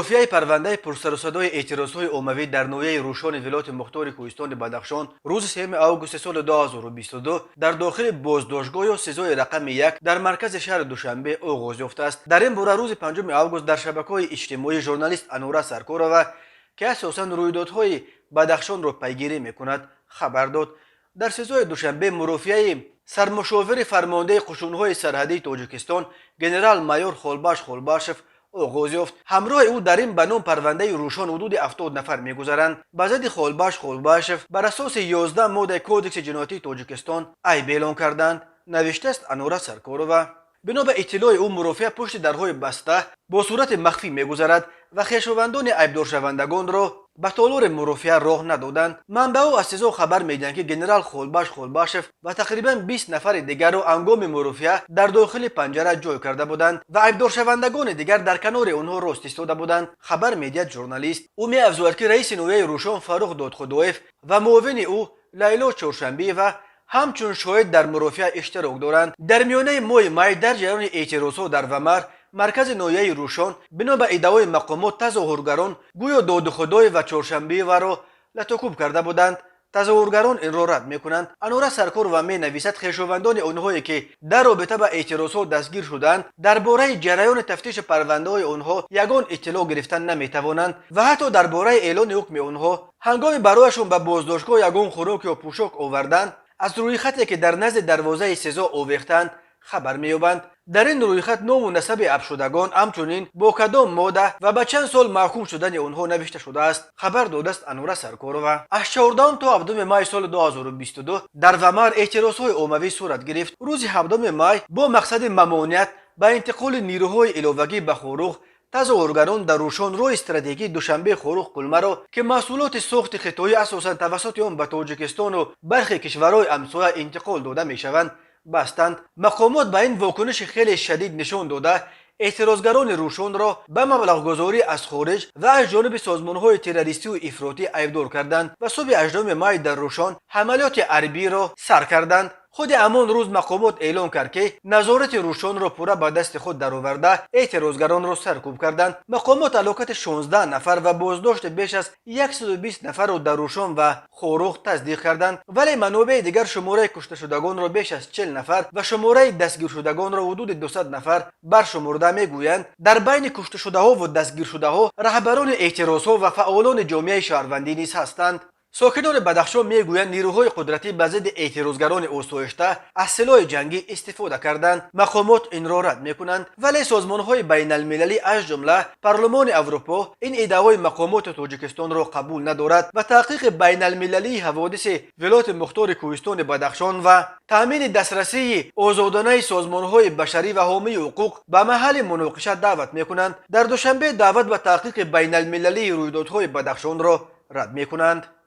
مرافعه پرونده پرسر و صدای اعتراضهای عمومی در ناحیه روشن ولایت مختار کوهستان بدخشان روز 3 آگوست سال 2022 در داخل بازداشتگاه سزای رقم 1 در مرکز شهر دوشنبه آغاز یافته است. در این باره روز 5 آگوست در شبکه‌های اجتماعی ژورنالیست انوره سرکارова که اساساً رویدادهای بدخشان را پیگیری می‌کند خبر داد. در سزای دوشنبه مرافعه سرمشاور فرمانده قشون‌های سرحدی تاجیکستان گنرال مایور خولباش خولباشف آغاز یافت. همراه او در این به نام پرونده روشن حدود 70 نفر می‌گذرند. به ضد خولباش خولباشف بر اساس 11 ماده کودکس جنایتی تاجیکستان عیب اعلان کردند، نوشته است انوره سرکارova. بنا به اطلاع او مرافع پشت درهای بسته با صورت مخفی می‌گذرد و خویشاوندان عیبدار شوندگان را به تالار مرافعه راه ندادند. منبع‌ها از سزا خبر می‌دهند که گنرال خولباش خولباشف و تقریباً 20 نفر دیگر را هنگام مرافعه در داخل پنجره جای کرده بودند و عیبدار شوندگان دیگر در کنار آنها راست ایستاده بودند. خبر می‌دهد ژورنالیست. او می‌افزاید که رئیس ناحیه روشن فاروق دادخدایف و معاون او لیلا چهارشنبی و همچون شاهد در مرافعه اشتراک دارند. در میانه ماه می در جریان اعتراضها در ومر مرکز ناحیه روشن بنا به ادعای مقامات تظاهرگران گویا دادخدای و چهارشنبی و را لطکوب کرده بودند. تظاهرگران این را رد میکنند. انوره سرکارova مینویسد خویشاوندان آنهایی که در رابطه با اعتراضها دستگیر شدند درباره جریان تفتیش پرونده های آنها یگان اطلاع گرفتن نمیتوانند و حتی درباره اعلان حکم آنها هنگام برایشان به بازداشتگاه یگان خوراک یا پوشاک آوردند از روی خطی که در نزد دروازه سزا آویختند خبر می‌یابند. در این روی خط نام و نسب ابشدگان همچنین با کدام ماده و به چند سال محکوم شدن آنها نوشته شده است. خبر داده است انوره سرکارova. از 14 تا 7 می سال 2022 در ومر اعتراضهای عمومی صورت گرفت. روز 7 می با مقصد ممانعت به انتقال نیروهای علاوگی به خوروغ تظاهرگران در روشن راه استراتژیک دوشنبه خوروغ قلمه را که محصولات ساخت خطایی اساساً توسط آن به تاجیکستان و برخی کشورهای همسایه انتقال داده میشوند بستند. مقامات به این واکنش خیلی شدید نشان داده اعتراضگران روشن را به مبلغ گذاری از خارج و از جانب سازمان‌های تروریستی و افراطی عیبدار کردند و صبح 18 می در روشن حملات حربی را سر کردند. خود همان روز مقامات اعلان کرد که نظارت روشن را پورا به دست خود درآورده اعتراضگران را سرکوب کردند. مقامات هلاکت 16 نفر و بازداشت بیش از 120 نفر را در روشن و خوروغ تصدیق کردند، ولی منابع دیگر شماره کشته شدگان را بیش از 40 نفر و شماره دستگیر شدگان را حدود 200 نفر برشمرده میگویند. در بین کشته شده‌ها و دستگیر شده‌ها رهبران اعتراضها و فعالان جامعه شهروندی نیز هستند. ساکنان بدخشان میگویند نیروهای قدرتی به ضد اعتراضگران آسایشته از سلاح جنگی استفاده کردند. مقامات این را رد میکنند، ولی سازمانهای بین المللی از جمله پارلمان اروپا این ادعای مقامات تاجیکستان را قبول ندارد و تحقیق بین المللی حوادث ولایت مختار کوهستان بدخشان و تامین دسترسی آزادانه سازمانهای بشری و حامی حقوق به محل مناقشه دعوت میکنند. در دوشنبه دعوت به تحقیق بین المللی رویدادهای بدخشان را رد میکنند.